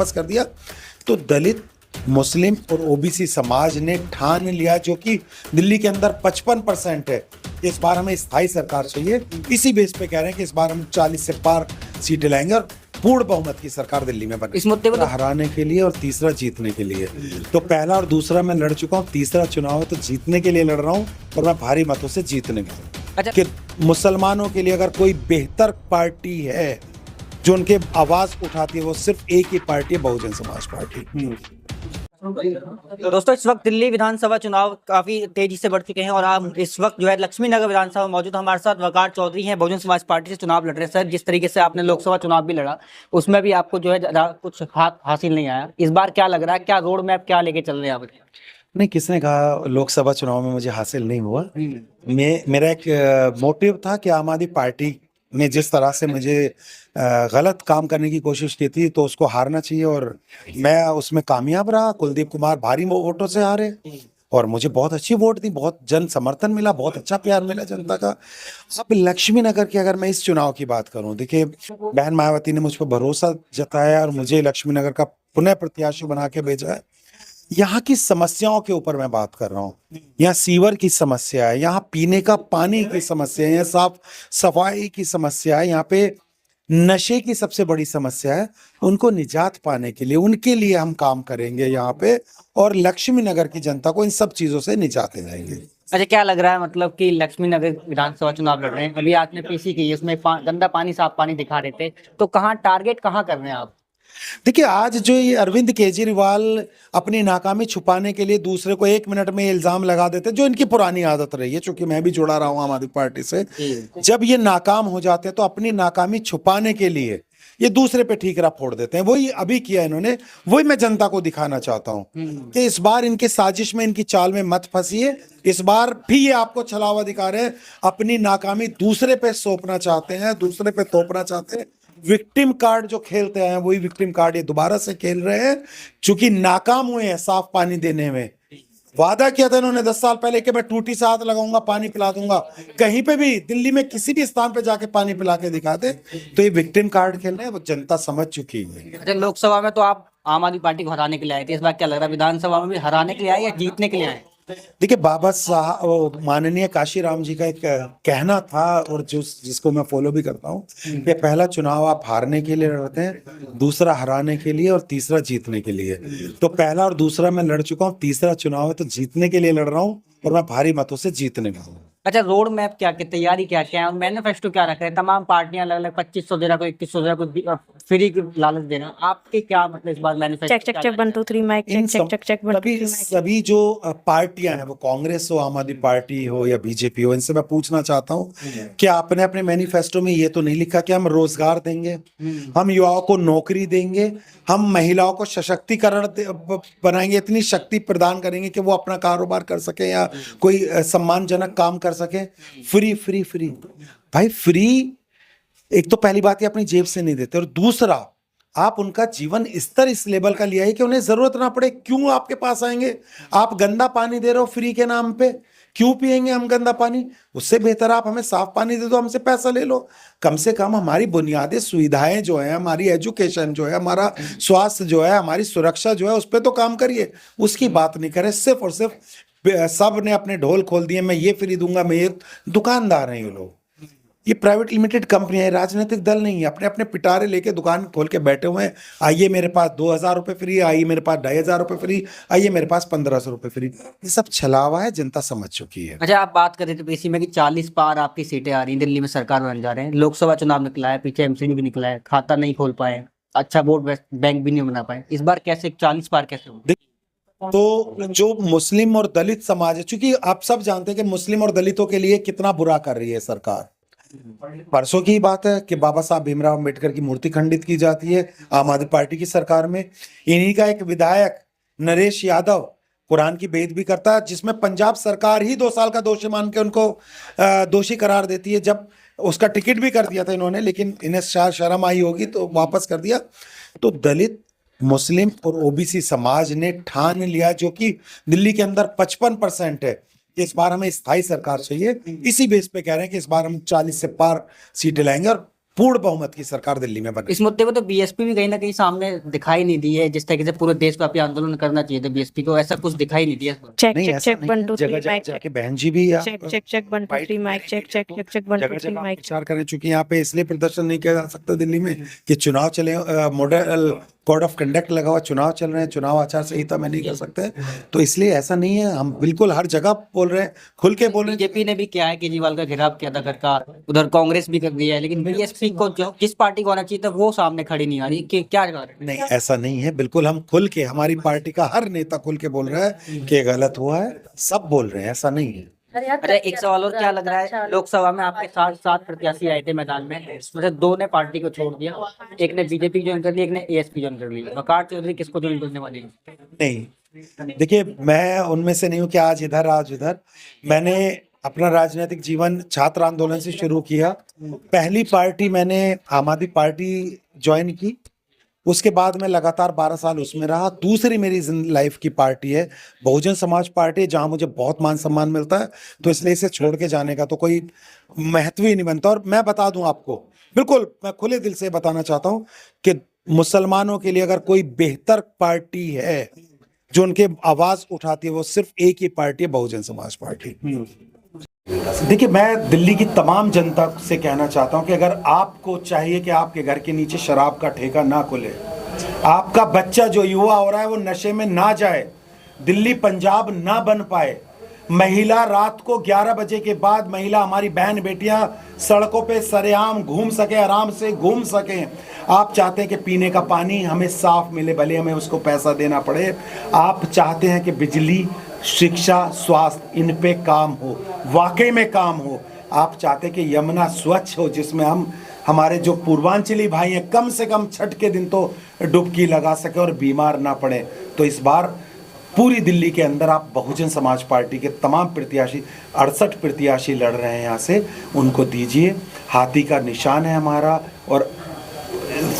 वापस कर दिया। तो दलित, मुस्लिम और ओबीसी समाज ने ठान लिया, जो कि दिल्ली के अंदर 55% है, इस बार हमें स्थायी सरकार चाहिए। इसी बेस पे कह रहे हैं कि इस बार हम 40 से पार सीटें लाएंगे और पूर्ण बहुमत की सरकार दिल्ली में बने। इस मुद्दे पर हराने के लिए और तीसरा जीतने के लिए। तो पहला और दूसरा मैं लड़ चुका हूँ, तीसरा चुनाव तो जीतने के लिए लड़ रहा हूँ, और मैं भारी मतों से जीतने के लिए। अच्छा, कि मुसलमानों के लिए अगर कोई बेहतर पार्टी है जो उनके आवाज उठाती है, वो सिर्फ एक ही पार्टी है, बहुजन समाज पार्टी। तो दोस्तों, इस वक्त दिल्ली विधानसभा चुनाव काफी तेजी से बढ़ चुके हैं और हम इस वक्त जो है लक्ष्मी नगर विधानसभा मौजूद। हमारे साथ वकार चौधरी हैं, बहुजन समाज पार्टी से चुनाव लड़ रहे हैं। सर, जिस तरीके से आपने लोकसभा चुनाव भी लड़ा, उसमें भी आपको जो है कुछ हासिल नहीं आया। इस बार क्या लग रहा है, क्या रोड मैप क्या लेके चल रहे हैं आप? नहीं, किसने कहा लोकसभा चुनाव में मुझे हासिल नहीं हुआ? मेरा एक मोटिव था कि आम आदमी पार्टी ने जिस तरह से मुझे गलत काम करने की कोशिश की थी, तो उसको हारना चाहिए, और मैं उसमें कामयाब रहा। कुलदीप कुमार भारी वोटों से हारे, और मुझे बहुत अच्छी वोट दी, बहुत जन समर्थन मिला, बहुत अच्छा प्यार मिला जनता का। अब लक्ष्मी नगर की अगर मैं इस चुनाव की बात करूं, देखिए, बहन मायावती ने मुझ पर भरोसा जताया और मुझे लक्ष्मी नगर का पुनः प्रत्याशी बना के भेजा है। यहाँ की समस्याओं के ऊपर मैं बात कर रहा हूँ। यहाँ सीवर की समस्या है, यहाँ पीने का पानी की समस्या है, यहाँ साफ सफाई की समस्या है, यहाँ पे नशे की सबसे बड़ी समस्या है। उनको निजात पाने के लिए, उनके लिए हम काम करेंगे यहाँ पे, और लक्ष्मी नगर की जनता को इन सब चीजों से निजात दिलाएंगे। अच्छा, क्या लग रहा है, मतलब कि लक्ष्मी नगर विधानसभा चुनाव लड़ रहे हैं, अभी आपने पीसी की, उसमें गंदा पानी साफ पानी दिखा रहे थे, तो कहाँ टारगेट कहाँ कर रहे हैं आप? देखिए, आज जो ये अरविंद केजरीवाल अपनी नाकामी छुपाने के लिए दूसरे को 1 मिनट में इल्जाम लगा देते, जो इनकी पुरानी आदत रही है, चूंकि मैं भी जुड़ा रहा हूं आम आदमी पार्टी से, जब ये नाकाम हो जाते हैं तो अपनी नाकामी छुपाने के लिए ये दूसरे पे ठीकरा फोड़ देते हैं। वही अभी किया इन्होंने, वही मैं जनता को दिखाना चाहता हूं कि इस बार इनके साजिश में, इनकी चाल में मत फंसिए। इस बार भी ये आपको छलावा दिखा रहे हैं, अपनी नाकामी दूसरे पे सौंपना चाहते हैं, दूसरे पे थोपना चाहते हैं। विक्टिम कार्ड जो खेलते हैं, वही विक्टिम कार्ड ये दोबारा से खेल रहे हैं, चूंकि नाकाम हुए हैं साफ पानी देने में। वादा किया था इन्होंने 10 साल पहले कि मैं टूटी से हाथ लगाऊंगा, पानी पिला दूंगा। कहीं पे भी दिल्ली में किसी भी स्थान पे जाके पानी पिला के दिखा दे, तो ये विक्टिम कार्ड खेल रहे हैं, वो जनता समझ चुकी है। अच्छा, लोकसभा में तो आप आम आदमी पार्टी को हराने के लिए आए थे, इस बार क्या लग रहा है, विधानसभा में भी हराने के लिए आए या जीतने के लिए आए? देखिए, बाबा साहब माननीय काशीराम जी का एक कहना था, और जिसको मैं फॉलो भी करता हूँ, कि पहला चुनाव आप हारने के लिए लड़ते हैं, दूसरा हराने के लिए, और तीसरा जीतने के लिए। तो पहला और दूसरा मैं लड़ चुका हूँ, तीसरा चुनाव है तो जीतने के लिए लड़ रहा हूँ, और मैं भारी मतों से जीतने का हूँ। अच्छा, रोड मैप क्या, क्या तैयारी क्या क्या है और मैनिफेस्टो क्या रखा है? तमाम पार्टियां अलग अलग 2500 देना, कोई 2100 देना, कोई फ्री की लालच देना, आपके क्या मतलब इस बार manifesto? Check check check 1 2 3 mic check check check check 1 2 3 सभी जो पार्टियां हैं, वो कांग्रेस हो, आम आदमी पार्टी हो या बीजेपी हो, इनसे मैं पूछना चाहता हूँ कि आपने अपने मैनिफेस्टो में ये तो नहीं लिखा कि हम रोजगार देंगे, हम युवाओं को नौकरी देंगे, हम महिलाओं को सशक्तिकरण बनाएंगे, इतनी शक्ति प्रदान करेंगे कि वो अपना कारोबार कर सके या कोई सम्मानजनक काम कर सके। फ्री फ्री फ्री भाई, फ्री एक तो पहली बात ये अपनी जेब से नहीं देते, और दूसरा आप उनका जीवन स्तर इस लेवल का लिया है कि उन्हें जरूरत ना पड़े। क्यों आपके पास आएंगे? आप गंदा पानी दे रहे हो फ्री के नाम पे, क्यों पिएंगे हम गंदा पानी? उससे बेहतर आप हमें साफ पानी दे दो, हमसे पैसा ले लो। कम से कम हमारी बुनियादी सुविधाएं जो है, हमारी एजुकेशन जो है, हमारा स्वास्थ्य जो है, हमारी सुरक्षा जो है, उस पर तो काम करिए। उसकी बात नहीं करें, सिर्फ और सिर्फ सब ने अपने ढोल खोल दिए, मैं ये फ्री दूंगा, मैं ये। दुकानदार हैं ये लोग, ये प्राइवेट लिमिटेड कंपनी है, राजनीतिक दल नहीं है। अपने अपने पिटारे लेके दुकान खोल के बैठे हुए हैं। आइए मेरे पास 2000 रुपये फ्री, आइए मेरे पास 2500 रुपये फ्री, आइए मेरे पास 1500 रुपये फ्री। ये सब छलावा है, जनता समझ चुकी है। अच्छा, आप बात कर रहे थे पीसी में कि 40 पार आपकी सीटें आ रही हैं, दिल्ली में सरकार बन जा रहे हैं, लोकसभा चुनाव निकला है, पीछे एमसीडी भी निकला है, खाता नहीं खोल पाए, अच्छा वोट बैंक भी नहीं बना पाए, इस बार कैसे 40 पार कैसे होगा? तो जो मुस्लिम और दलित समाज है, चूंकि आप सब जानते हैं कि मुस्लिम और दलितों के लिए कितना बुरा कर रही है सरकार। परसों की बात है कि बाबा साहब भीमराव अम्बेडकर की मूर्ति खंडित की जाती है आम आदमी पार्टी की सरकार में। इन्हीं का एक विधायक नरेश यादव कुरान की बेइज्जती भी करता है, जिसमें पंजाब सरकार ही 2 साल का दोषी मान के उनको दोषी करार देती है। जब उसका टिकट भी कर दिया था इन्होंने, लेकिन इन्हें शायद शर्म आई होगी तो वापस कर दिया। तो दलित, मुस्लिम और ओबीसी समाज ने ठान लिया, जो कि दिल्ली के अंदर 55% है, इस बार हमें स्थायी सरकार चाहिए। इसी बेस पे कह रहे हैं कि इस बार हम 40 से पार सीटें लाएंगे और पूर्ण बहुमत की सरकार दिल्ली में बने। इस मुद्दे पर तो बीएसपी भी कहीं ना कहीं सामने दिखाई नहीं दी है, जिस तरीके से पूरे देशव्यापी आंदोलन करना चाहिए था बीएसपी को, ऐसा कुछ दिखाई नहीं दिया। Check, नहीं check, ऐसा check, नहीं 1, है। 2, 3, जगह जगह mic check. जाके बहन जी भी Check, check, check, 1, 2, 3, mic check, check, check, check, 1, 2, जगह 3, जगह आप mic check. विचार करें, चूंकि यहाँ पे इसलिए प्रदर्शन नहीं किया जा सकता दिल्ली में कि चुनाव चले, मॉडल कोड ऑफ कंडक्ट लगा हुआ, चुनाव चल रहे हैं, चुनाव आचार संहिता में नहीं कर सकते, तो इसलिए ऐसा नहीं है। हम बिल्कुल हर जगह बोल रहे हैं, खुल के बोल रहे हैं। बीजेपी ने भी किया है, केजरीवाल का घेराव किया था घर का, उधर कांग्रेस भी कर दिया है, लेकिन बीएसपी को जो जिस पार्टी को आना चाहिए था वो सामने खड़ी नहीं आ रही, कि क्या कारण? नहीं ऐसा नहीं है, बिल्कुल हम खुल के, हमारी पार्टी का हर नेता खुल के बोल रहा है कि गलत हुआ है, सब बोल रहे हैं, ऐसा नहीं है। अरे एक सवाल और, क्या लग रहा है, लोकसभा में आपके 7 प्रत्याशी आए थे मैदान में, उसमें से 2 ने पार्टी को छोड़ दिया, एक ने बीजेपी ज्वाइन कर ली, एक ने एएसपी ज्वाइन कर ली। वकार चौधरी किसको ज्वाइन करने वाली है? नहीं देखिए, मैं उनमें से नहीं हूँ कि आज इधर आज उधर। मैंने अपना राजनीतिक जीवन छात्र आंदोलन से शुरू किया। पहली पार्टी मैंने आम आदमी पार्टी ज्वाइन की, उसके बाद मैं लगातार 12 साल उसमें रहा। दूसरी मेरी लाइफ की पार्टी है बहुजन समाज पार्टी, जहां मुझे बहुत मान सम्मान मिलता है, तो इसलिए इसे छोड़ के जाने का तो कोई महत्व ही नहीं बनता। और मैं बता दूं आपको, बिल्कुल मैं खुले दिल से बताना चाहता हूं कि मुसलमानों के लिए अगर कोई बेहतर पार्टी है जो उनके आवाज उठाती है, वो सिर्फ एक ही पार्टी है, बहुजन समाज पार्टी। देखिए, मैं दिल्ली की तमाम जनता से कहना चाहता हूं कि अगर आपको चाहिए कि आपके घर के नीचे शराब का ठेका ना खुले, आपका बच्चा जो युवा हो रहा है वो नशे में ना जाए, दिल्ली पंजाब ना बन पाए, महिला रात को 11 बजे के बाद महिला हमारी बहन बेटियां सड़कों पे सरेआम घूम सके, आराम से घूम सकें, आप चाहते हैं कि पीने का पानी हमें साफ मिले, भले हमें उसको पैसा देना पड़े, आप चाहते हैं कि बिजली, शिक्षा, स्वास्थ्य, इन पे काम हो, वाकई में काम हो, आप चाहते हैं कि यमुना स्वच्छ हो, जिसमें हम हमारे जो पूर्वांचली भाई हैं कम से कम छठ के दिन तो डुबकी लगा सके और बीमार ना पड़े, तो इस बार पूरी दिल्ली के अंदर आप बहुजन समाज पार्टी के तमाम प्रत्याशी, 68 प्रत्याशी लड़ रहे हैं यहाँ से, उनको दीजिए। हाथी का निशान है हमारा, और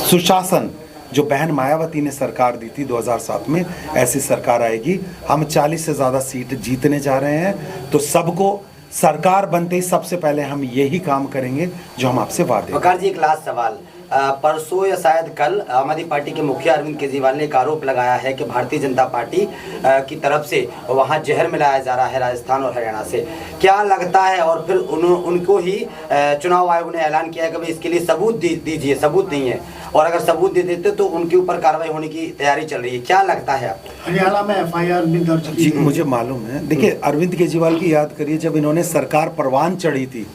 सुशासन जो बहन मायावती ने सरकार दी थी 2007 में, ऐसी सरकार आएगी। हम 40 से ज़्यादा सीट जीतने जा रहे हैं, तो सबको सरकार बनते ही सबसे पहले हम यही काम करेंगे जो हम आपसे वादे। वकार जी, एक लास्ट सवाल, परसों या शायद कल आम आदमी पार्टी के मुखिया अरविंद केजरीवाल ने एक आरोप लगाया है कि भारतीय जनता पार्टी की तरफ से वहां जहर मिलाया जा रहा है राजस्थान और हरियाणा से, क्या लगता है? और फिर उनको ही चुनाव आयोग ने ऐलान किया है कि भाई इसके लिए सबूत दीजिए, सबूत नहीं है, और अगर सबूत दे देते तो उनके ऊपर कार्रवाई होने की तैयारी चल रही है, क्या लगता है आपको? हरियाणा में FIR भी दर्ज की जी, मुझे मालूम है। देखिए, अरविंद केजरीवाल की याद करिए, जब इन्होंने सरकार परवान चढ़ी थी,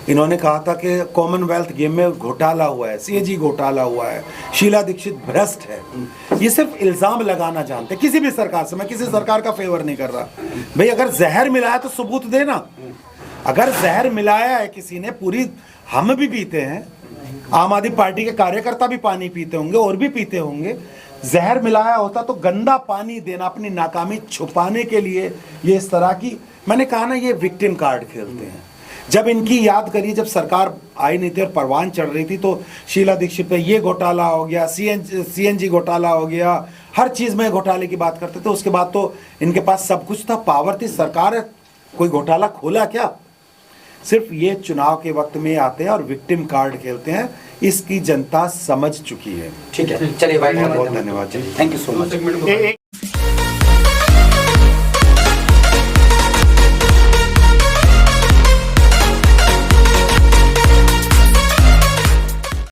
इन्होंने कहा था कि कॉमनवेल्थ गेम में घोटाला हुआ है, CAG घोटाला हुआ है, शीला दीक्षित भ्रष्ट है। ये सिर्फ इल्जाम लगाना जानते, किसी भी सरकार से, मैं किसी सरकार का फेवर नहीं कर रहा भाई। अगर जहर मिलाया तो सबूत देना, अगर जहर मिलाया है किसी ने, पूरी हम भी पीते हैं, आम आदमी पार्टी के कार्यकर्ता भी पानी पीते होंगे और भी पीते होंगे, जहर मिलाया होता तो गंदा पानी देना अपनी नाकामी छुपाने के लिए, ये इस तरह की, मैंने कहा ना, ये विक्टिम कार्ड खेलते हैं। जब इनकी याद करिए, जब सरकार आई नहीं थी और परवान चढ़ रही थी, तो शीला दीक्षित पे ये घोटाला हो गया, CNG घोटाला हो गया, हर चीज में घोटाले की बात करते थे। उसके बाद तो इनके पास सब कुछ था, पावर थी, सरकार है, कोई घोटाला खोला क्या? सिर्फ ये चुनाव के वक्त में आते हैं और विक्टिम कार्ड खेलते हैं, इसकी जनता समझ चुकी है। ठीक है, चलिए भाई, बहुत धन्यवाद जी, थैंक यू सो मच।